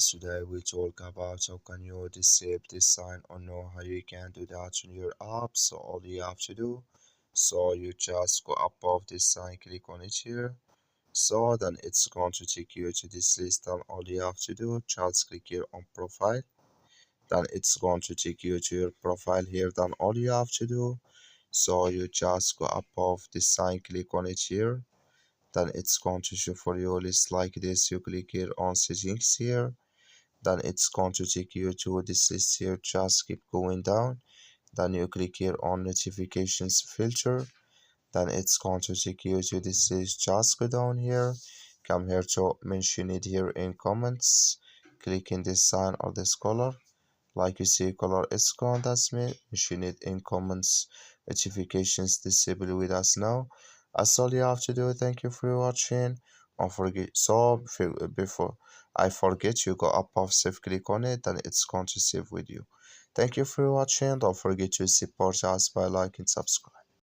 Today we talk about how can you disable this sign or know how you can do that on your app. So all you have to do, so you just go above this sign, click on it here. So then it's going to take you to this list. And all you have to do, just click here on profile. Then it's going to take you to your profile here. Then all you have to do, so you just go above this sign, click on it here. Then it's going to show for you a list like this. You click here on settings here, then it's going to take you to this list here. Just keep going down, then you click here on notifications filter, then it's going to take you to this list. Just go down here, come here to mention it here in comments, click in this sign or this color. Like you see color is gone, that's me. Mention it in comments, notifications disable with us now. That's all you have to do. Thank you for watching. Don't forget, so before I forget, you go up of save, click on it, and it's going to save with you. Thank you for watching. Don't forget to support us by liking, subscribe.